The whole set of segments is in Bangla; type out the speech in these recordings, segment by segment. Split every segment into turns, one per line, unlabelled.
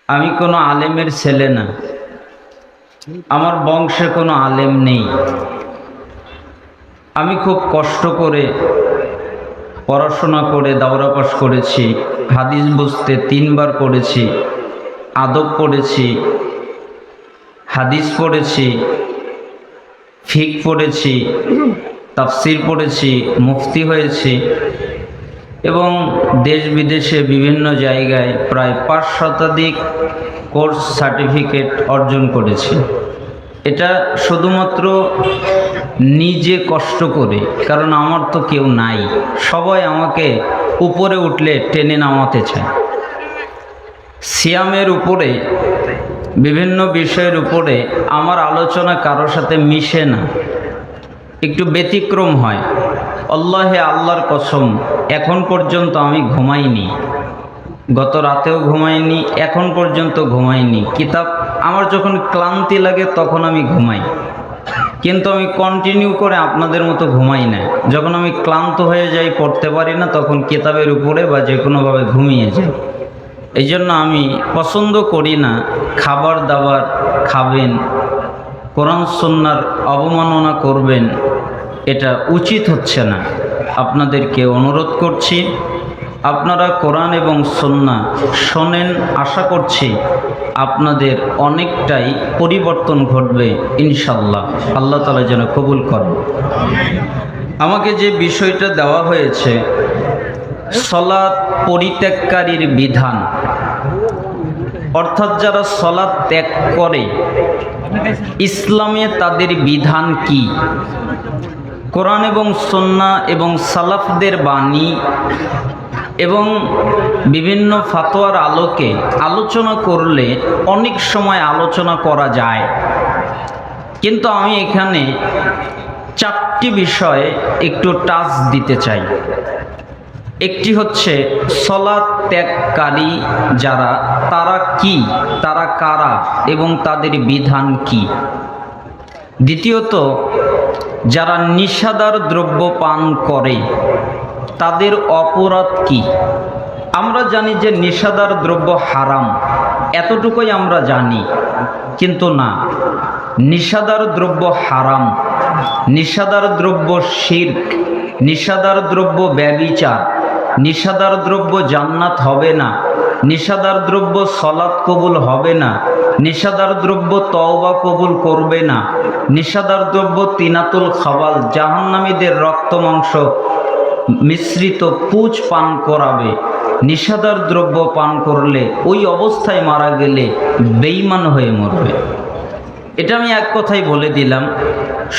আমি কোনো আলেমের ছেলে না, আমার বংশে কোনো আলেম নেই। আমি খুব কষ্ট করে পড়াশোনা করে দাওরা পাশ করেছি, হাদিস বুঝতে 3 বার পড়েছি, আদব পড়েছি, হাদিস পড়েছি, ফিক পড়েছি, তাফসির পড়েছি, মুফতি হয়েছি এবং দেশ বিদেশে বিভিন্ন জায়গায় প্রায় 5 শতাধিক কোর্স সার্টিফিকেট অর্জন করেছি। এটা শুধুমাত্র নিজে কষ্ট করে, কারণ আমার তো কেউ নাই, সবাই আমাকে উপরে উঠলে টেনে নামাতে চায়। সিয়ামের উপরে বিভিন্ন বিষয়ের উপরে আমার আলোচনা কারোর সাথে মিশে না, একটু ব্যতিক্রম হয়। আল্লাহর কসম, এখন পর্যন্ত আমি ঘুমাইনি, গত রাতেও ঘুমাইনি, এখন পর্যন্ত ঘুমাইনি। কিতাব আমার যখন ক্লান্তি লাগে তখন আমি ঘুমাই, কিন্তু আমি কন্টিনিউ করে আপনাদের মতো ঘুমাই না। যখন আমি ক্লান্ত হয়ে যাই, পড়তে পারি না, তখন কিতাবের উপরে বা যে কোনোভাবে ঘুমিয়ে যাই। এই জন্য আমি পছন্দ করি না খাবার দাবার খাবেন, কোরআন সুন্নাহর অবমাননা করবেন, এটা উচিত হচ্ছে না। আপনাদেরকে অনুরোধ করছি, আপনারা কোরআন এবং সুন্নাহ শোনেন। আশা করছি আপনাদের অনেকটাই পরিবর্তন ঘটবে ইনশাল্লাহ। আল্লাহ তাআলা যেন কবুল করেন। আমাকে যে বিষয়টা দেওয়া হয়েছে, সালাত পরিত্যাগকারীর বিধান, অর্থাৎ যারা সালাত ত্যাগ করে ইসলামে তাদের বিধান কি। কোরআন এবং সুন্নাহ এবং সালাফদের বাণী এবং বিভিন্ন ফাতোয়ার আলোকে আলোচনা করলে অনেক সময় আলোচনা করা যায়, কিন্তু আমি এখানে 4টি বিষয়ে একটু টাচ দিতে চাই। একটি হচ্ছে সালাত ত্যাগকারী যারা, তারা কি, তারা কারা এবং তাদের বিধান কি। দ্বিতীয়ত, যারা নিশাদার দ্রব্য পান করে তাদের অপরাধ কি। আমরা জানি যে নিশাদার দ্রব্য হারাম, এতটুকুই আমরা জানি, কিন্তু না, নিশাদার দ্রব্য হারাম, নিশাদার দ্রব্য শিরক, নিশাদার দ্রব্য ব্যভিচার, নিশাদার দ্রব্য জান্নাত হবে না, নিশাদার দ্রব্য সালাত কবুল হবে না, নিশাদার দ্রব্য তওবা কবুল করবে না, নিশাদার দ্রব্য তিনাতুল খাবাল, জাহান্নামীদের রক্ত মাংস মিশ্রিত পুঁজ পান করাবে। নিশাদার দ্রব্য পান করলে ওই অবস্থায় মারা গেলে বেঈমান হয়ে মরবে। এটা আমি এক কথাই বলে দিলাম।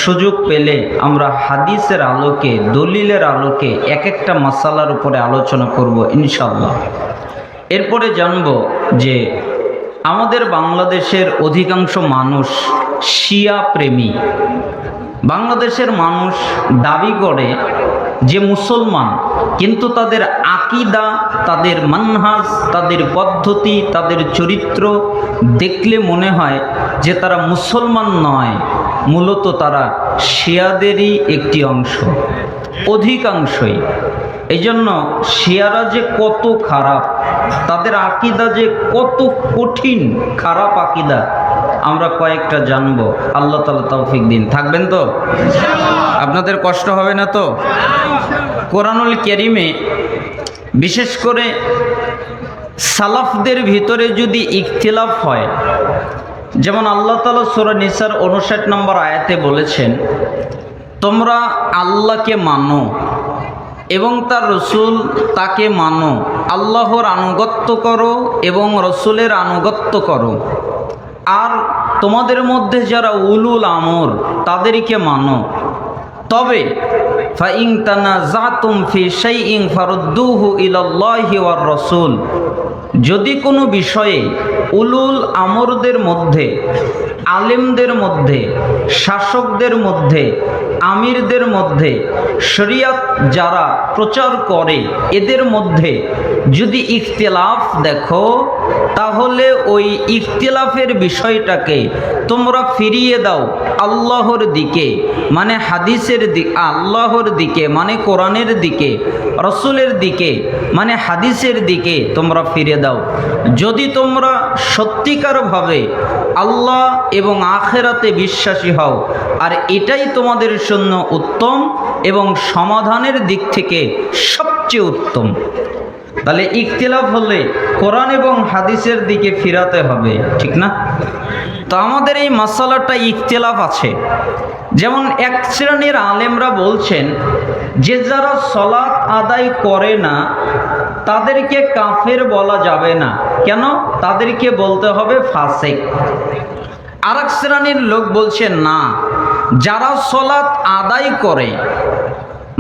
সুযোগ পেলে আমরা হাদিসের আলোকে, দলিলের আলোকে এক একটা মাসালার উপরে আলোচনা করব ইনশাআল্লাহ। এরপরে জানব যে আমাদের বাংলাদেশের অধিকাংশ মানুষ শিয়া প্রেমী। বাংলাদেশের মানুষ দাবি করে যে মুসলমান, কিন্তু তাদের আকীদা, তাদের মানহাজ, তাদের পদ্ধতি, তাদের চরিত্র দেখলে মনে হয় যে তারা মুসলমান নয়, মূলত তারা শিয়াদেরই একটি অংশ, অধিকাংশই। এই জন্য শিয়ারা যে কত খারাপ, তাদের আকীদা যে কত কঠিন খারাপ আকীদা, আমরা কয়েকটা জানবো। আল্লাহ তাআলা তৌফিক দিন। থাকবেন তো? আপনাদের কষ্ট হবে না তো? কোরআনুল কারীমে বিশেষ করে সালাফদের ভিতরে যদি ইখতিলাফ হয়, যেমন আল্লাহ তাআলা সূরা নিসার 59 নম্বর আয়াতে বলেছেন, তোমরা আল্লাহকে মানো এবং তার রসুল তাকে মানো, আল্লাহর আনুগত্য করো এবং রসুলের আনুগত্য করো, আর তোমাদের মধ্যে যারা উলুল আমর তাদেরকে মানো। তবে ফাইন তানাযাতুম ফি শাইইন ফারুদ্দুহু ইলাল্লাহি ওয়ার রাসূল, যদি কোনো বিষয়ে উলুল আমরদের মধ্যে, আলেমদের মধ্যে, শাসকদের মধ্যে, আমিরদের মধ্যে, শরিয়ত যারা প্রচার করে এদের মধ্যে যদি ইখতিলাফ দেখো, তাহলে ওই ইখতিলাফের বিষয়টাকে তোমরা ফিরিয়ে দাও আল্লাহর দিকে, মানে হাদিসের দিকে, আল্লাহর দিকে মানে কোরআনের দিকে, রসুলের দিকে মানে হাদিসের দিকে তোমরা ফিরে দাও। যদি তোমরা সত্যিকারভাবে আল্লাহ এবং আখেরাতে বিশ্বাসী হও, আর এটাই তোমাদের জন্য উত্তম এবং সমাধানের দিক থেকে সবচেয়ে উত্তম। তাহলে ইখতিলাফ হলে কোরআন এবং হাদিসের দিকে ফিরাতে হবে, ঠিক না? তো আমাদের এই মাসালাটা ইখতিলাফ আছে। যেমন এক শ্রেণীর আলেমরা বলছেন যে যারা সলাত আদায় করে না তাদেরকে কাফের বলা যাবে না, কেন? তাদেরকে বলতে হবে ফাসিক। আর এক শ্রেণীর লোক বলছেন না, যারা সলাত আদায় করে,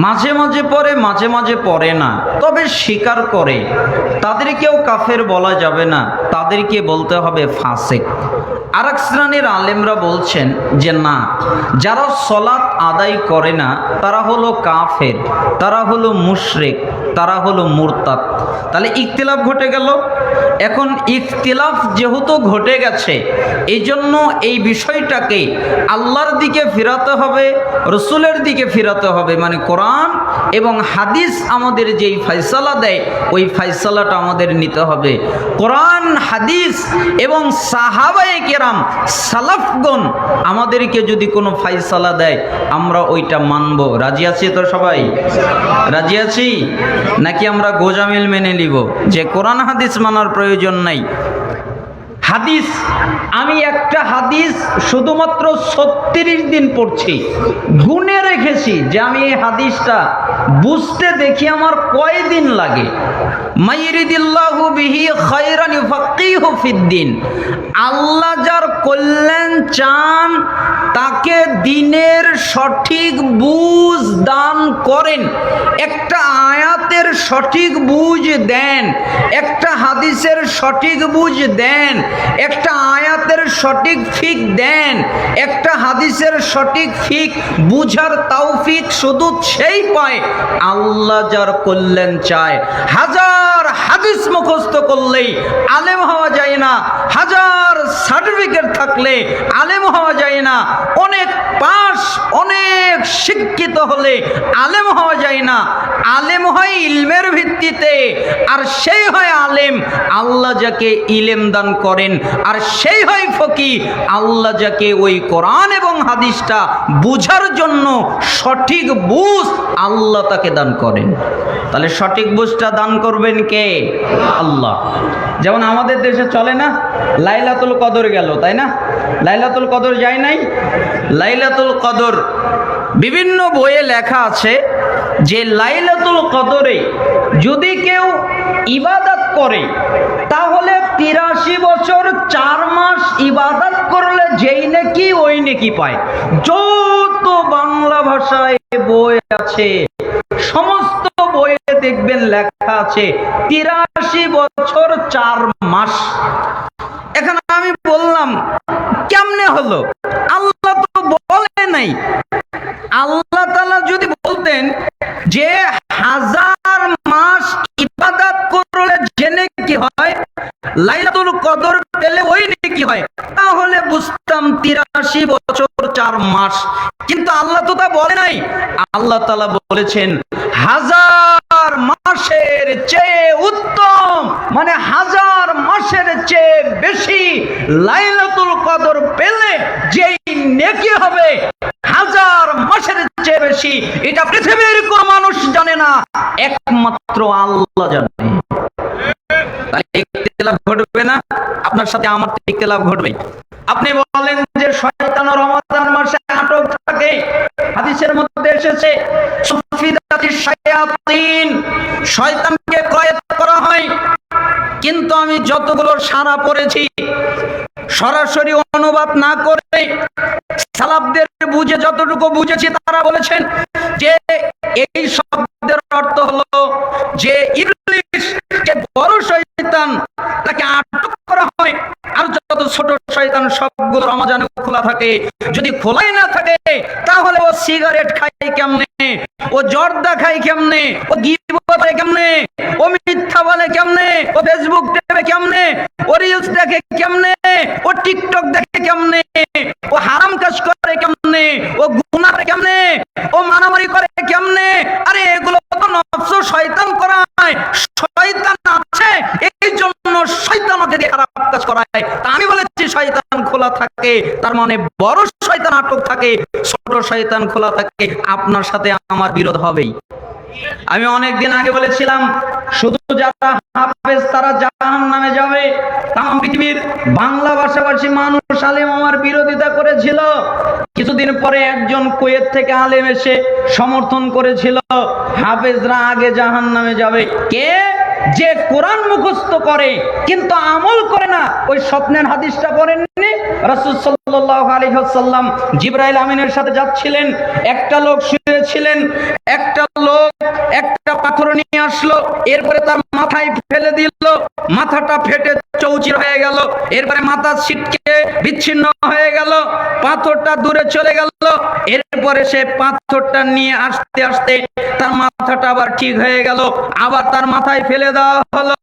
মাঝে মাঝে পড়ে মাঝে মাঝে পড়ে না, তবে স্বীকার করে, তাদেরকেও কাফের বলা যাবে না, তাদেরকে বলতে হবে ফাসিক। আর এক শ্রেণীর আলেমরা বলছেন যে না, যারা সলাত আদায় করে না তারা হলো কাফের, তারা হলো মুশরিক, তারা হলো মুরতাদ। তাহলে ইখতিলাফ ঘটে গেল। এখন ইখতিলাফ যেহেতু ঘটে গেছে, এই জন্য এই বিষয়টাকে আল্লাহর দিকে ফিরাতে হবে, রসুলের দিকে ফিরাতে হবে, মানে কোরআন এবং হাদিস আমাদের যেই ফয়সালা দেয় ওই ফয়সালাটা আমাদের নিতে হবে। কোরআন, হাদিস এবং সাহাবায়ে কেরাম, সালাফগণ আমাদেরকে যদি কোনো ফয়সালা দেয় আমরা ওইটা মানব। রাজি আছি তো সবাই? রাজি আছি নাকি আমরা গোজামিল মেনে নিব যে কোরআন হাদিস মানার প্রয়োজন নাই? হাদিস, আমি একটা হাদিস শুধুমাত্র 36 দিন পড়ছি, গুনে রেখেছি যে আমি এই হাদিসটা বুঝতে দেখি আমার কয়দিন লাগে। মাইরিদিল্লাহু বিহি খায়রান ইউফাক্কিহু ফিদ্দিন, আল্লাহ যার কল্যাণ চান তাকে দিনের সঠিক বুঝ দান করেন। একটা আয়াতের সঠিক বুঝ দেন, একটা হাদিসের সঠিক বুঝ দেন, একটা আয়াতের সঠিক ফিক দেন, একটা হাদিসের সঠিক ফিক বুঝার তৌফিক শুধু সেই পায় আল্লাহ যার কল্যাণ চায়। হাজার হাদিস মুখস্থ করলেই আলেম হওয়া যায় না, হাজার সার্টিফিকেট থাকলে আলেম হওয়া যায় না, অনেক পাস, অনেক শিক্ষিত হলে আলেম হওয়া যায় না। আলেম হয় ইলমের ভিত্তিতে, আর সেই হয় আলেম আল্লাহ যাকে ইলম দান করেন, আর সেই হয় ফকি আল্লাহ যাকে ওই কোরআন এবং হাদিসটা বুঝার জন্য সঠিক বুঝ আল্লাহ তাকে দান করেন। তাহলে সঠিক বুঝটা দান করবেন কে? আল্লাহ। যেমন আমাদের দেশে চলে না, লাইলাতুল কদর গেল, তাই না? লাইলাতুল কদর যায় নাই? লাইলাতুল কদর বিভিন্ন বইয়ে লেখা আছে যে লাইলাতুল কদরে যদি কেউ ইবাদত করে তাহলে 83 বছর 4 মাস ইবাদত করলে যেই নেকি ওই নেকি পায়। যত বাংলা ভাষায় বই আছে সমস্ত বইয়ে দেখবেন লেখা আছে 83 বছর 4 মাস। এখন আমি বললাম কেমনে হলো? আল্লাহ তো বলে নাই। আল্লাহ তাআলা যদি বলতেন যে 1000 মাস ইবাদত করলে যে নেকি হয়, লাইলাতুল কদর পেলে ওই নেকি হয়, তাহলে বুঝতাম 83 বছর 4 মাস। কিন্তু আল্লাহ তো তা বলে নাই। আল্লাহ তাআলা বলেছেন 1000 মাসের চেয়ে উত্তম, মানে 1000 মাসের চেয়ে বেশি লাইলাতুল কদর পেলে যেই নেকি হবে 1000 মাসের চেয়ে বেশি, এটা পৃথিবীর কোন মানুষ জানে না, একমাত্র আল্লাহ জানে। ইখতিলাফ ঘটবে না? আপনার সাথে আমার ইখতিলাফ ঘটবে। আপনি বলেন যে শয়তান রমাদান মাসে আটক থাকে, হাদিসের মধ্যে এসেছে সুফিদাতিশ শায়াতিন, শয়তানকে কয়েদ করা হয়। কিন্তু আমি যতগুলো সারা পড়েছি সরাসরি অনুবাদ না করে সালাফদের বুঝে যতটুকু বুঝেছি তারা বলেছেন যে এই শব্দের অর্থ হলো যে ইবলিস, যে বড় শয়তান, তাকে আটক করা হয়। আর যত ছোট শয়তান সবগুলো রমজানে খোলা থাকে। যদি খোলাই না থাকে তাহলে ও সিগারেট খায় কেমনে, ও জর্দা খায় কেমনে, ও গিবত করে কেমনে, ও মিথ্যা বলে কেমনে, ও ফেসবুক দেখে কেমনে, ও রিলস দেখে কেমনে, ও টিকটক দেখে কেমনে, ও হারাম কাজ করে কেমনে, ও গুনাহ করে কেমনে, ও মারামারি করে কেমনে। আরে এগুলো তো নফস শয়তান করায়, শয়তান আছে এই জন্য শয়তান ওদের খারাপ কাজ করায়। তা আমি বলেছি শয়তান খোলা থাকে, তার মানে বড় শয়তান আটক থাকে, ছোট শয়তান খোলা থাকে। আপনার সাথে আমার বিরোধ হবেই। আমি অনেকদিন আগে বলেছিলাম শুধু যারা হাফেজ তারা জাহান্নামে যাবে। তাম পৃথিবীর বাংলা ভাষাভাষী মানুষ আলেম আমার বিরোধিতা করেছিল। কিছুদিন পরে একজন কুয়েত থেকে আলেম এসে সমর্থন করেছিল হাফেজরা আগে জাহান্নামে যাবে। কে? যে কোরআন মুখস্থ করে কিন্তু আমল করে না। ওই স্বপ্নের হাদিসটা পড়েননি? রাসূল সাল্লাল্লাহু আলাইহি ওয়াসাল্লাম জিবরাইল আমিনের সাথে যাচ্ছিলেন, একটা লোক শুয়েছিলেন, একটা লোক একটা পাথর নিয়ে আসলো, এরপরে তার মাথায় ফেলে দিল, মাথাটা ফেটে চৌচির হয়ে গেল, এরপরে মাথা ছিটকে বিচ্ছিন্ন হয়ে গেল, পাথরটা দূরে চলে গেল, এরপরে সে পাথরটা নিয়ে আস্তে আস্তে তার মাথাটা আবার ঠিক হয়ে গেল, আবার তার মাথায় ফেলে দেওয়া হলো।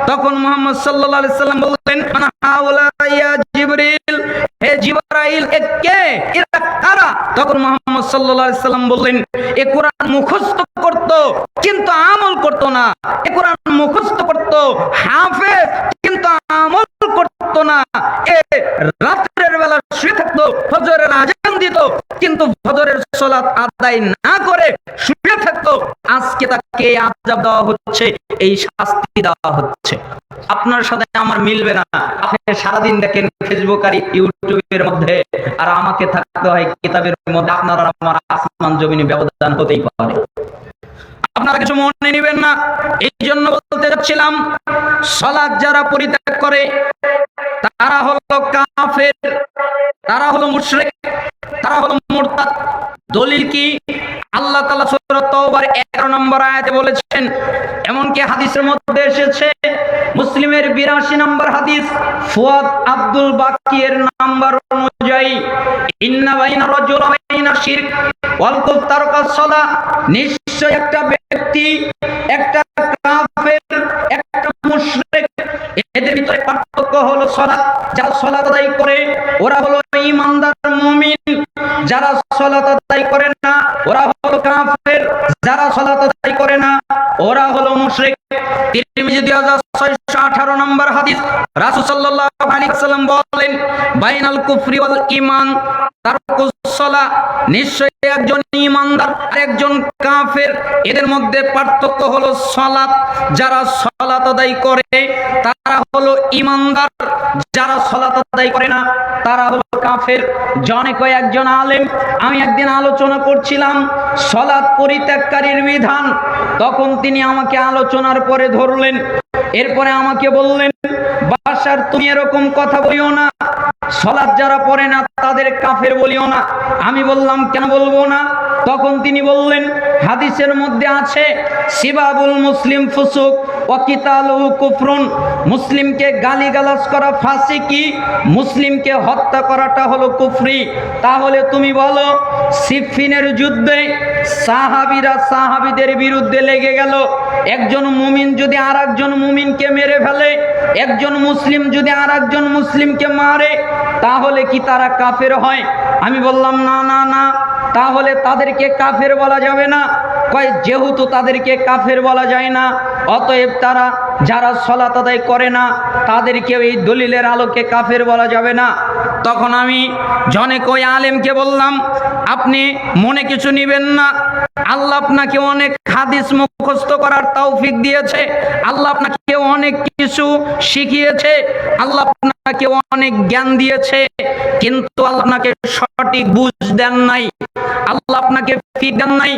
তখন মুহাম্মদ সাল্লাল্লাহু আলাইহি সাল্লাম বললেন, আনা হাউলা ইয়া জিবরিল, হে জিবরাইল এ কে, এরা কারা? তখন মুহাম্মদ সাল্লাল্লাহু আলাইহি সাল্লাম বললেন, এ কোরআন মুখস্থ করত কিন্তু আমল করত না, এ কোরআন মুখস্থ করত হাফেজ কিন্তু আমল করত না, এ রাতের বেলা শুয়ে থাকতো, ফজরের আযান দিত কিন্তু ফজরের সালাত আদায় না করে শুয়ে থাকতো। আজকে তাকে আযাব দেওয়া হচ্ছে, এই শাস্তি দেওয়া হচ্ছে। আপনার সাথে আমার মিলবে না। আপনি সারাদিন দেখেন ফেসবুক আর ইউটিউবের মধ্যে, আর আমাকে থাকতে হয় কিতাবের মধ্যে। আপনার আর আমার আসমান জমিনে ব্যবধান হতেই পারে। আপনারা কিছু মনে নেবেন না। এই জন্য বলতে যাচ্ছিলাম, সালাত যারা পরিত্যাগ করে তারা হলো কাফের, তারা হলো মুশরিক, তারা হলো মুরতাদ। দলিল কি? আল্লাহ তাআলা সূরা তাওবার 11 নম্বর আয়াতে বলেছেন, এমনকি হাদিসের মধ্যে এসেছে, মুসলিমের 82 নম্বর হাদিস, ফুয়াদ আব্দুল বাকির নাম্বার অনুযায়ী, ইন্না বাইনা রাজুল বাইনা শিরক ওয়াল কুফর তারকাস সালাহ, নিশ্চয় একটা ব্যক্তি, একটা কাফের, একটা মুশরিক, এদের ভিতরে পার্থক্য হলো সালাত। যারা সালাত আদায় করে ওরা হলো ঈমানদার মুমিন, যারা সালাত আদায় করে না ওরা হলো কাফের, যারা সালাত আদায় করে না ওরা হলো মুশরিক। তিরমিজি 2618 নম্বর হাদিস, রাসূল সাল্লাল্লাহু আলাইহি ওয়াসাল্লাম বলেন, বাইনাল কুফরি ওয়াল ঈমান তারকুস সালাহ, নিশ্চয় একজন ঈমানদার আর একজন কাফের, এদের মধ্যে পার্থক্য হলো সালাত। যারা সালাত আদায় করে তারা হলো ঈমানদার, যারা সালাত আদায় করে না তারা হলো কাফের। জনে কয়েকজন আলেম, আমি একদিন আলোচনা করছিলাম সালাত পরিত্যাগকারীর বিধান, তখন তিনি আমাকে আলোচনার পরে ধরলেন, এরপরে আমাকে বললেন, বাশার তুমি এরকম কথা বলিও না, সালাত যারা পড়ে না তাদের কাফের বলিও না। আমি বললাম, কেন বলবো না? তখন তিনি বললেন, হাদিসের মধ্যে আছে, সিবাবুল মুসলিম ফুসুক ওয়া কিতালুহু কুফরুন, মুসলিমকে গালিগালাজ করা ফাসিকি, মুসলিমকে হত্যা করাটা হলো কুফরি। তাহলে তুমি বলো, সিফিনের যুদ্ধে সাহাবীরা সাহাবীদের বিরুদ্ধে লেগে গেল, একজন মুমিন যদি আরেকজন মুমিনকে মেরে ফেলে, একজন মুসলিম যদি আরেকজন মুসলিমকে মারে, তাহলে কি তারা কাফের হয়? আমি বললাম, না না না, তাহলে তাদেরকে কাফের বলা যাবে না। কয়, যেহেতু তাদেরকে কাফের বলা যায় না, অতএব তারা যারা সালাত আদায় করে না তাদেরকে এই দলিলের আলোকে কাফের বলা যাবে না। তখন আমি জনে কই আলেমকে বললাম, আপনি মনে কিছু নেবেন না, আল্লাহ আপনাকে অনেক হাদিস মুখস্থ করার তৌফিক দিয়েছে, আল্লাহ আপনাকে অনেক কিছু শিখিয়েছে, আল্লাহ আপনাকে অনেক জ্ঞান দিয়েছে, কিন্তু আল্লাহ আপনাকে সঠিক বুঝ দেন নাই, আল্লাহ আপনাকে ফিক দেন নাই।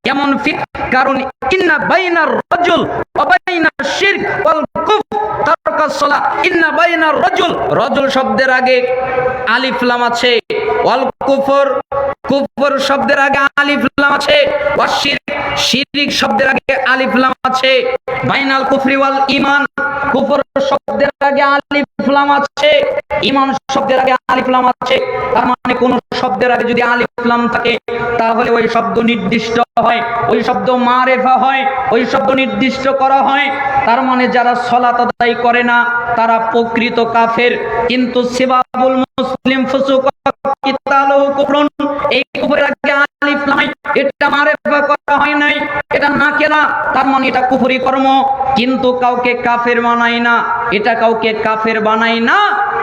কেমন ফিক? কারণ ইন্না বাইনার রাজুল ওয়া বাইনা শিরক ওয়াল কুফর তারকাস সালাহ, ইন্না বাইনার রাজুল, রাজুল শব্দের আগে আলিফ লাম আছে, ওয়াল কুফর, কুফর শব্দের আগে আলিফ লাম আছে, ওয়া শিরক, শিরক শব্দের আগে আলিফ লাম আছে, বাইনাল কুফরি ওয়াল ঈমান, কুফর শব্দের আগে আলিফ লাম আছে, ঈমান শব্দের আগে আলিফ লাম আছে। তার মানে কোন শব্দের আগে যদি আলিফ লাম থাকে তাহলে ওই শব্দ নির্দিষ্ট হয়, ওই শব্দ মারেফা হয়, ওই শব্দ নির্দিষ্ট করা হয়। তার মানে যারা সালাত আদায় করে না তারা প্রকৃত কাফের। কিন্তু সিবাবুল মুসলিম ফুসুক কিতালুহু কুফরুন, এই কুফরের আগে আলিফ লাম, এটা মারেফা করা হয় নাই, এটা নাকেরা, তার মানে এটা কুফরি কর্ম। কিন্তু কাউকে কাফের বানায় না, এটা কাউকে কাফের বানায় না।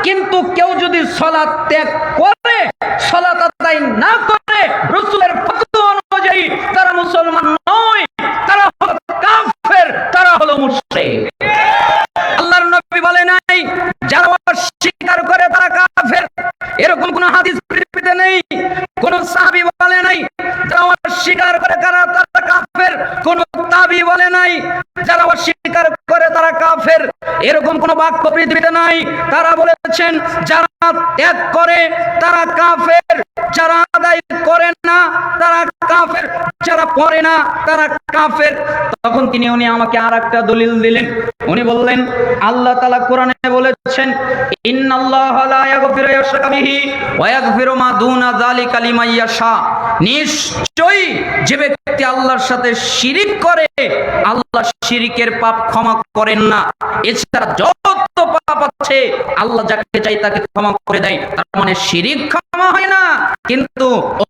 কিন্তু কেউ যদি সালাত ত্যাগ করে, সালাত আদায় না করে রাসূলের ফতোয়া অনুযায়ী, তারা মুসলমান নয়, তারা হলো কাফের, তারা হলো মুশরিক। আল্লাহর নবী বলে নাই যারা অস্বীকার করে তারা কাফের, এরকম কোন হাদিস পৃথিবীতে নেই। কোন সাহাবী বলে নাই যারা অস্বীকার করে তারা কাফের, কোন তাবী বলে নাই যারা অস্বীকার করে তারা কাফের, এরকম কোন বাক্য পৃথিবীতে নাই। তারা বলেছেন যারা ত্যাগ করে তারা কাফের, যারা আদায় করে না তারা কাফের, যারা পড়ে না তারা কাফের। তখন উনি আমাকে আরেকটা দলিল দিলেন। উনি বললেন আল্লাহ তাআলা কোরআনে বলেছেন ইন্নাল্লাহা লা ইয়াগফিরু ইউশরাকা বিহি ওয়া ইয়াগফিরু মা দুনা যালিকা লিমান ইয়াশা। নিশ্চয়ই যে ব্যক্তি আল্লাহর সাথে শিরিক করে আল্লাহ শিরিকের পাপ ক্ষমা করেন না। এছাড়া যত পাপ আছে আল্লাহ যাকে চাই তাকে ক্ষমা করে দেয়। তার মানে শিরিক ক্ষমা হয় না, কিন্তু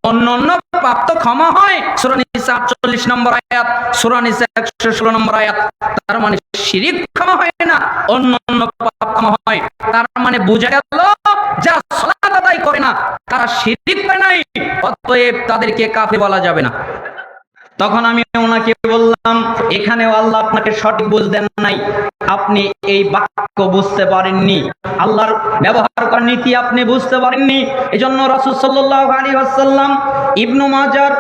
অন্যান্য পাপ তো ক্ষমা হয়। সূরা নিসা 48 নম্বর আয়াত, সূরা নিসা 116 নম্বর আয়াত। তার মানে শিরিক ক্ষমা হয় না, অন্যান্য পাপ ক্ষমা হয়। তার মানে বোঝা গেল যারা সালাত আদায় করে না তারা শিরিক করে নাই, অতএব তাদেরকে কাফের বলা যাবে না। তখন আমি ওনাকে বললাম এখানেও আল্লাহ আপনাকে সঠিক বুঝতেন নাই, আপনি এই বাক্য বুঝতে পারেননি, আল্লাহর ব্যবহার করার নীতি আপনি বুঝতে পারেননি। এজন্য রাসূল সাল্লাল্লাহু আলাইহি ওয়াসাল্লাম ইবনু মাজার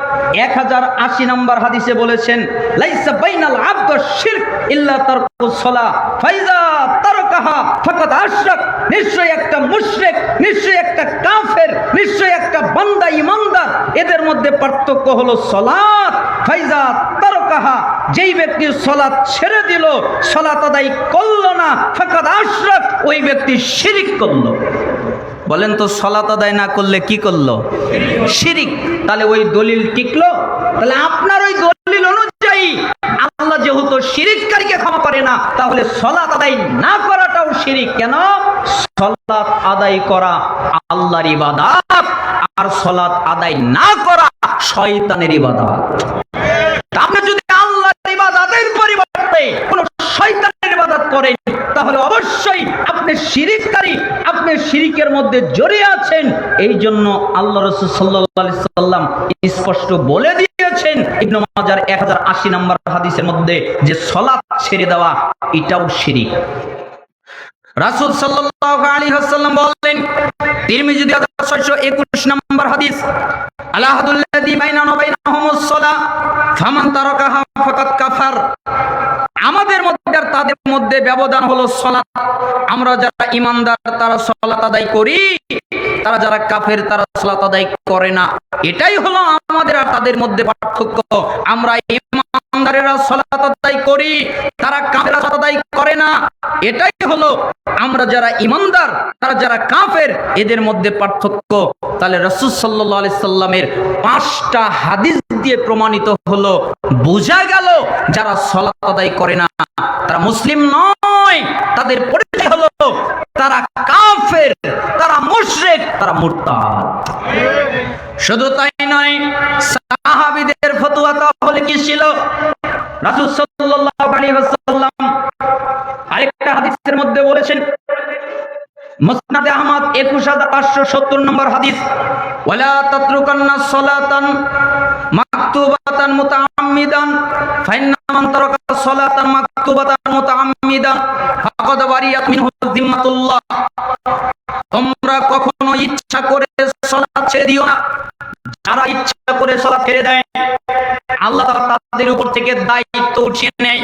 1080 নম্বর হাদিসে বলেছেন লাইসা বাইনাল আবদ ওয়াশ শিরক ইল্লা তারকুস সালাহ ফাইজা তারকাহা ফাকাদ আশরাক। নিশ্চয়ই একটা মুশরিক, নিশ্চয়ই একটা কাফের, নিশ্চয়ই একটা বান্দা ঈমানদার, এদের মধ্যে পার্থক্য হলো সালাত। ফাইজা তারকাহা, যেই ব্যক্তি সালাত ছেড়ে দিল, সালাত আদায় করলো না, ফাকাদ আশরাক, ওই ব্যক্তি শিরিক করলো। বলেন তো সালাত আদায় না করলে কি করলো? শিরিক। তাহলে ওই দলিল টিকলো? তাহলে আপনার ওই দলিল অনুযায়ী আল্লাহ যেহেতু শিরিককারীকে ক্ষমা করে না, তাহলে সালাত আদায় না করাটাও শিরিক। কেন? সালাত আদায় করা আল্লাহর ইবাদত, আর সালাত আদায় না করা শয়তানের ইবাদত। আপনি যদি আল্লাহর ইবাদতের পরিবর্তে কোন শয়তানের ইবাদত করেন তাহলে অবশ্যই আপনি শিরিককারী, আপনি শিরিকের মধ্যে জড়িয়ে আছেন। এই জন্য আল্লাহ রাসূল সাল্লাল্লাহু আলাইহি সাল্লাম স্পষ্ট বলে দিয়েছেন ইবনে মাজার 1080 নম্বর হাদিসের মধ্যে যে সালাত ছেড়ে দেওয়া এটাও শিরিক। রাসূল সাল্লাল্লাহু আলাইহি ওয়াসাল্লাম বলেন তিরমিজি 2621 নম্বর হাদিস আলাহাদুল্লাযী বাইনানা ওয়া বাইনাহুমুস সালাহ ফামান তারাকাহা ফাকাদ কাফার। আমাদের মধ্যে আর তাদের মধ্যে ব্যবধান হলো সালাত। আমরা যারা ঈমানদার তারা সালাত আদায় করি, তারা যারা কাফের তারা সালাত আদায় করে না। এটাই হলো আমাদের আর তাদের মধ্যে পার্থক্য। আমরা ঈমানদারেরা সালাত আদায় করি, তারা কাফেররা সালাত আদায় করে না। এটাই হলো আমরা যারা ঈমানদার তারা যারা কাফের, এদের মধ্যে পার্থক্য। তাহলে রাসূল সাল্লাল্লাহু আলাইহি সাল্লামের 5টা হাদিস দিয়ে প্রমাণিত হলো, বোঝা গেল যারা সালাত আদায় করে না তারা মুসলিম নয়, তাদের পরিচয় হলো তারা কাফের, তারা মুশরিক, তারা মুরতাদ। শুধু তাই নয়, সাহাবীদের ফতোয়া তাহলে কি ছিল? রাসূল সাল্লাল্লাহু আলাইহি ওয়াসাল্লাম আরেকটা হাদিসের মধ্যে বলেছেন মুসনাদে আহমদ 21570 নম্বর হাদিস ওয়ালা তাতরুকান্না সালাতান মাকতুবাতান মুতাআম্মিদান ফাইন্না মান তারাকা সালাতান মাকতুবাতান মুতাআম্মিদান ফাকাদ বারিয়াত মিনহু যিম্মাতুল্লাহ। তোমরা কখনো ইচ্ছা করে সালাত ছেড়ে দিও না। যারা ইচ্ছা করে সালাত ছেড়ে দেয় আল্লাহ তাআলা তাদের উপর থেকে দায়িত্ব উঠিয়ে নেয়।